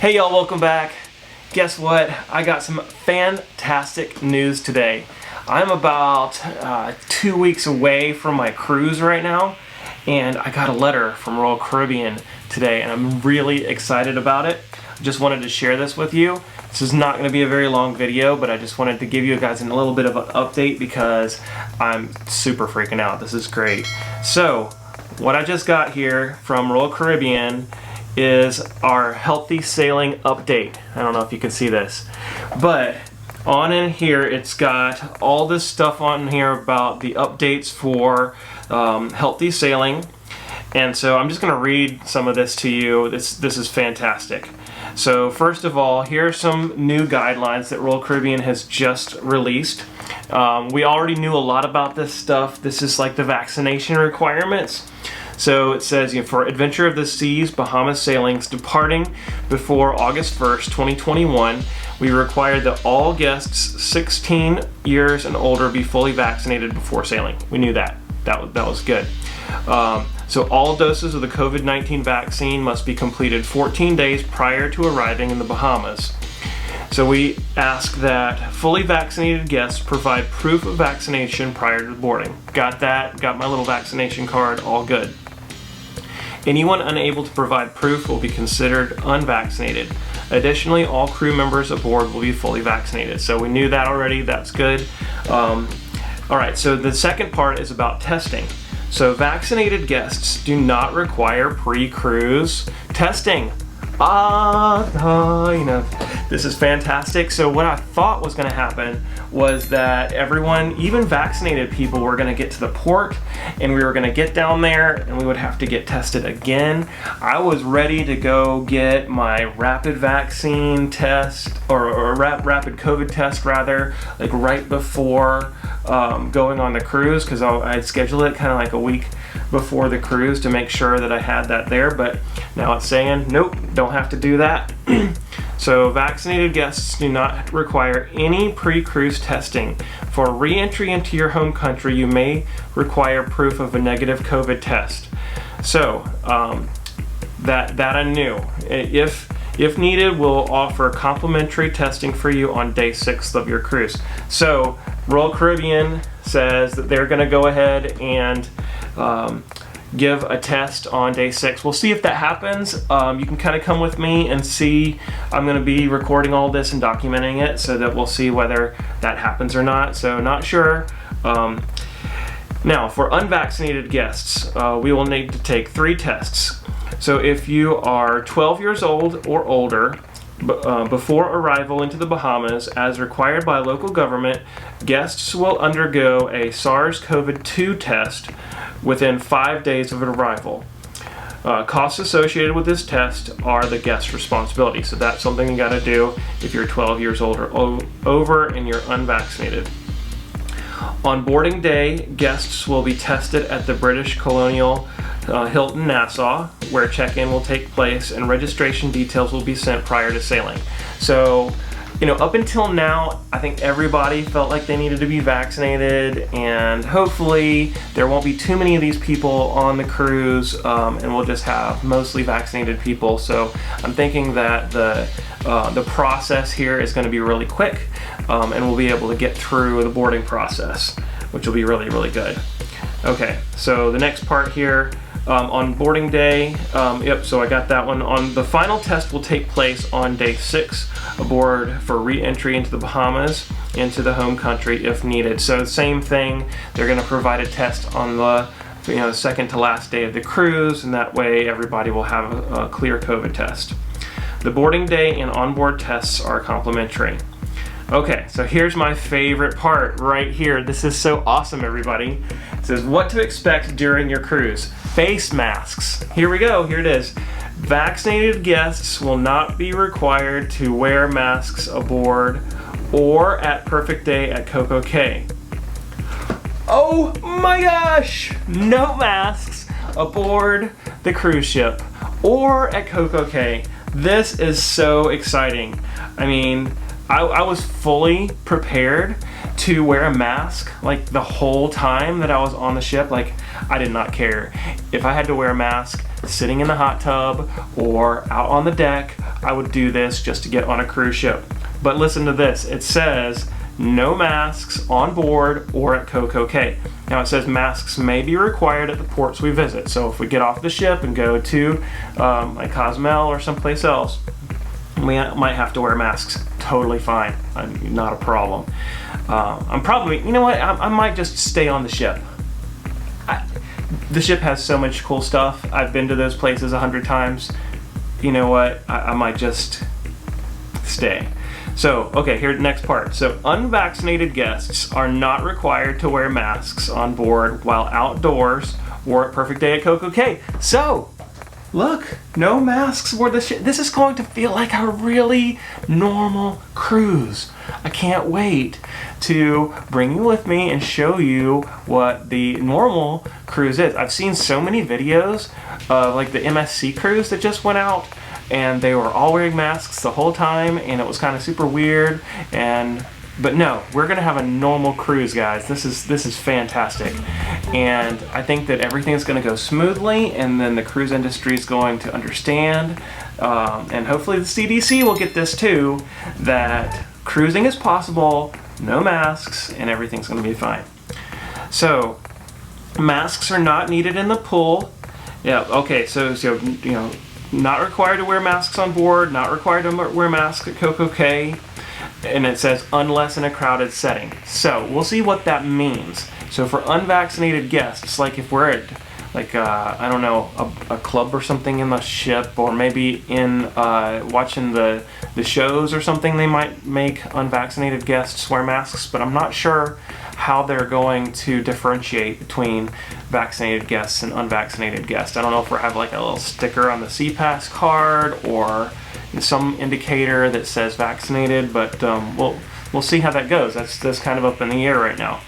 Hey y'all, welcome back. Guess what? I got some fantastic news today. I'm about 2 weeks away from my cruise right now, and I got a letter from Royal Caribbean today, and I'm really excited about it. Just wanted to share this with you. This is not going to be a very long video, but I just wanted to give you guys a little bit of an update because I'm super freaking out. This is great. So, what I just got here from Royal Caribbean is our healthy sailing update. I don't know if you can see this, but on in here it's got all this stuff on here about the updates for healthy sailing. And so I'm just going to read some of this to you. This is fantastic. So first of all, here are some new guidelines that Royal Caribbean has just released. We already knew a lot about this stuff. This is like the vaccination requirements. So it says, for Adventure of the Seas Bahamas sailings departing before August 1st, 2021, we require that all guests 16 years and older be fully vaccinated before sailing. We knew that. That was good. So all doses of the COVID-19 vaccine must be completed 14 days prior to arriving in the Bahamas. So we ask that fully vaccinated guests provide proof of vaccination prior to boarding. Got that, got my little vaccination card, all good. Anyone unable to provide proof will be considered unvaccinated. Additionally, all crew members aboard will be fully vaccinated. So we knew that already, that's good. All right, so the second part is about testing. So vaccinated guests do not require pre-cruise testing. This is fantastic. So what I thought was going to happen was that everyone, even vaccinated people, were going to get to the port and we were going to get down there and we would have to get tested again. I was ready to go get my rapid vaccine test or rapid COVID test rather, like right before going on the cruise, because I'd scheduled it kind of like a week before the cruise to make sure that I had that there, but now it's saying nope, don't have to do that. So vaccinated guests do not require any pre-cruise testing. For re-entry into your home country, you may require proof of a negative COVID test. So that I knew. If needed, we'll offer complimentary testing for you on day 6 of your cruise. So Royal Caribbean says that they're going to go ahead and give a test on day 6. We'll see if that happens. You can kind of come with me and see. I'm going to be recording all this and documenting it so that we'll see whether that happens or not. So not sure. Now for unvaccinated guests, we will need to take 3 tests. So if you are 12 years old or older, before arrival into the Bahamas, as required by local government, guests will undergo a SARS-CoV-2 test within 5 days of arrival. Costs associated with this test are the guest's responsibility. So that's something you got to do if you're 12 years old or over and you're unvaccinated. On boarding day, guests will be tested at the British Colonial Hilton Nassau, where check-in will take place and registration details will be sent prior to sailing. So, up until now, I think everybody felt like they needed to be vaccinated, and hopefully there won't be too many of these people on the cruise, and we'll just have mostly vaccinated people. So I'm thinking that the process here is going to be really quick, and we'll be able to get through the boarding process, which will be really, really good. Okay, so the next part here, on boarding day, so I got that one. On the final test will take place on day 6 aboard for re-entry into the Bahamas, into the home country if needed. So same thing, they're going to provide a test on the second to last day of the cruise, and that way everybody will have a clear COVID test. The boarding day and onboard tests are complimentary. Okay, so here's my favorite part right here. This is so awesome, everybody. It says what to expect during your cruise. Face masks. Here we go, here it is. Vaccinated guests will not be required to wear masks aboard or at Perfect Day at Coco Cay. Oh my gosh! No masks aboard the cruise ship or at Coco Cay. This is so exciting. I mean, I was fully prepared to wear a mask like the whole time that I was on the ship. Like, I did not care. If I had to wear a mask sitting in the hot tub or out on the deck, I would do this just to get on a cruise ship. But listen to this. It says no masks on board or at CocoCay. Now it says masks may be required at the ports we visit. So if we get off the ship and go to like Cozumel or someplace else, we might have to wear masks. Totally fine. Not a problem. I'm probably, you know what, I might just stay on the ship. The ship has so much cool stuff. I've been to those places 100 times. You know what, I might just stay. So, okay, here's the next part. So, unvaccinated guests are not required to wear masks on board while outdoors or at Perfect Day at CocoCay. So, look, no masks aboard the ship. This is going to feel like a really normal cruise. I can't wait to bring you with me and show you what the normal cruise is. I've seen so many videos of like the MSC cruise that just went out, and they were all wearing masks the whole time, and it was kind of super weird. But no, we're gonna have a normal cruise, guys. This is fantastic, and I think that everything's gonna go smoothly, and then the cruise industry is going to understand, and hopefully the CDC will get this too, that cruising is possible, no masks, and everything's gonna be fine. So, masks are not needed in the pool. Yeah, okay, so you know, not required to wear masks on board, not required to wear masks at CocoCay, and it says unless in a crowded setting. So we'll see what that means. So for unvaccinated guests, like if we're at like I don't know, a club or something in the ship, or maybe in watching the shows or something, they might make unvaccinated guests wear masks, but I'm not sure how they're going to differentiate between vaccinated guests and unvaccinated guests. I don't know if we'll have like a little sticker on the SeaPass card or some indicator that says vaccinated, but we'll see how that goes. That's kind of up in the air right now.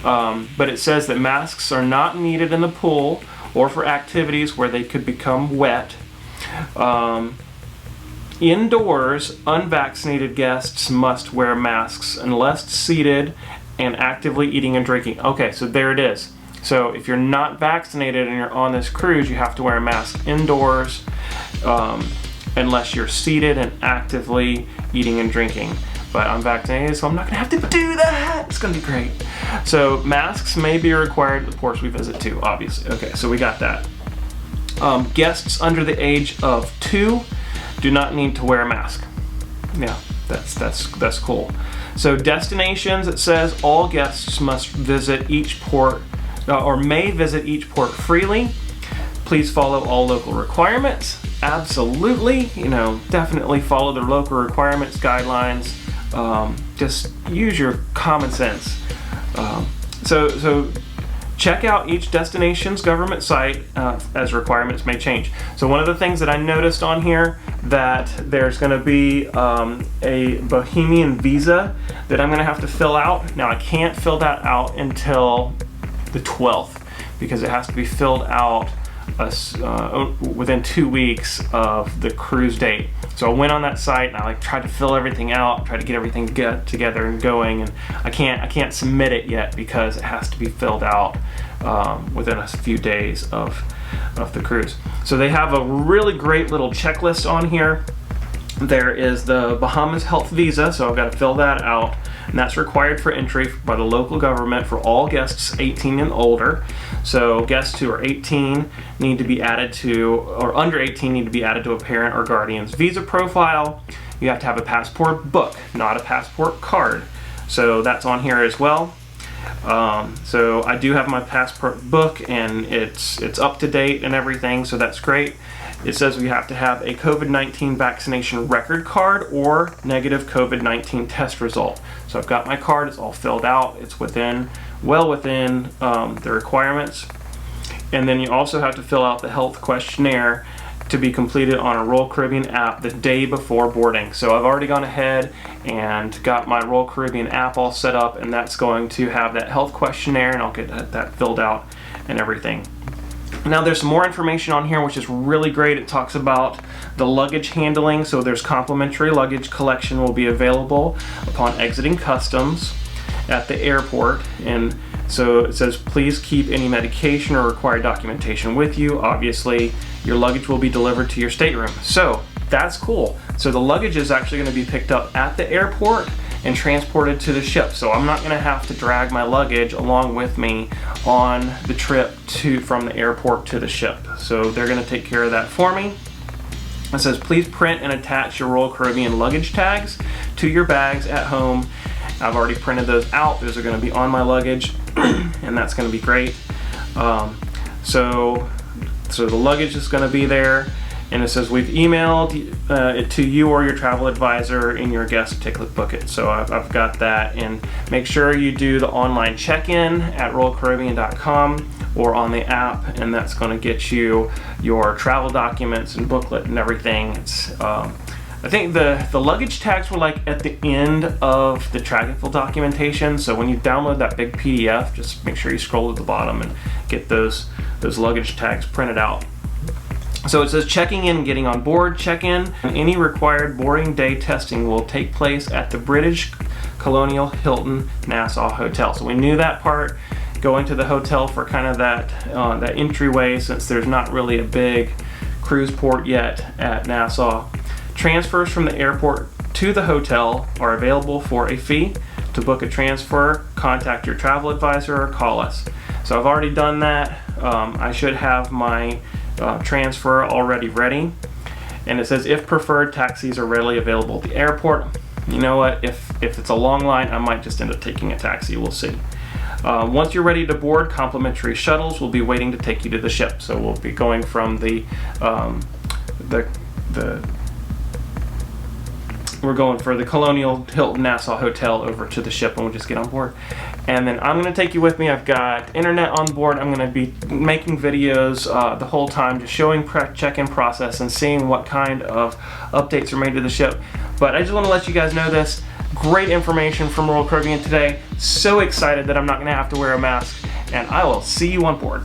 But it says that masks are not needed in the pool or for activities where they could become wet. Indoors, unvaccinated guests must wear masks unless seated and actively eating and drinking. Okay, so there it is. So if you're not vaccinated and you're on this cruise, you have to wear a mask indoors unless you're seated and actively eating and drinking. But I'm vaccinated, so I'm not gonna have to do that. It's gonna be great. So masks may be required at the ports we visit too, obviously. Okay, so we got that. Guests under the age of 2 do not need to wear a mask. Yeah, that's cool. So destinations, it says all guests must visit each port or may visit each port freely. Please follow all local requirements. Absolutely, you know, definitely follow the local requirements, guidelines. Just use your common sense. So check out each destination's government site as requirements may change. So one of the things that I noticed on here, that there's going to be a Bohemian Visa that I'm going to have to fill out. Now I can't fill that out until the 12th because it has to be filled out within 2 weeks of the cruise date. So I went on that site and I tried to fill everything out, tried to get everything together and going, and I can't submit it yet because it has to be filled out within a few days of the cruise. So they have a really great little checklist on here. There is the Bahamas Health Visa, so I've got to fill that out, and that's required for entry by the local government for all guests 18 and older. So guests who are 18 need to be added to, or under 18 need to be added to a parent or guardian's visa profile. You have to have a passport book, not a passport card. So that's on here as well. So I do have my passport book, and it's up to date and everything, so that's great. It says we have to have a COVID-19 vaccination record card or negative COVID-19 test result. So I've got my card, it's all filled out, it's well within the requirements. And then you also have to fill out the health questionnaire to be completed on a Royal Caribbean app the day before boarding. So I've already gone ahead and got my Royal Caribbean app all set up, and that's going to have that health questionnaire, and I'll get that filled out and everything. Now there's some more information on here which is really great. It talks about the luggage handling. So there's complimentary luggage collection will be available upon exiting customs. at the airport. And so it says, please keep any medication or required documentation with you. Obviously, your luggage will be delivered to your stateroom. So that's cool. So the luggage is actually going to be picked up at the airport and transported to the ship. So I'm not going to have to drag my luggage along with me on the trip from the airport to the ship. So they're going to take care of that for me. It says, please print and attach your Royal Caribbean luggage tags to your bags at home. I've already printed those out. Those are going to be on my luggage, and that's going to be great. So the luggage is going to be there, and it says we've emailed it to you or your travel advisor in your guest ticket booklet. So I've got that, and make sure you do the online check-in at royalcaribbean.com or on the app, and that's going to get you your travel documents and booklet and everything. It's I think the luggage tags were like at the end of the track and field documentation. So when you download that big PDF, just make sure you scroll to the bottom and get those luggage tags printed out. So it says checking in and getting on board. Check-in and any required boarding day testing will take place at the British Colonial Hilton Nassau Hotel. So we knew that part, going to the hotel for kind of that entryway, since there's not really a big cruise port yet at Nassau. Transfers from the airport to the hotel are available for a fee. To book a transfer, contact your travel advisor or call us. So I've already done that. I should have my transfer already ready. And it says, if preferred, taxis are readily available at the airport. You know what, if it's a long line, I might just end up taking a taxi, we'll see. Once you're ready to board, complimentary shuttles will be waiting to take you to the ship. So we'll be going from we're going for the Colonial Hilton Nassau Hotel over to the ship, and we'll just get on board. And then I'm going to take you with me. I've got internet on board. I'm going to be making videos the whole time, just showing check-in process and seeing what kind of updates are made to the ship. But I just want to let you guys know this. Great information from Royal Caribbean today. So excited that I'm not going to have to wear a mask, and I will see you on board.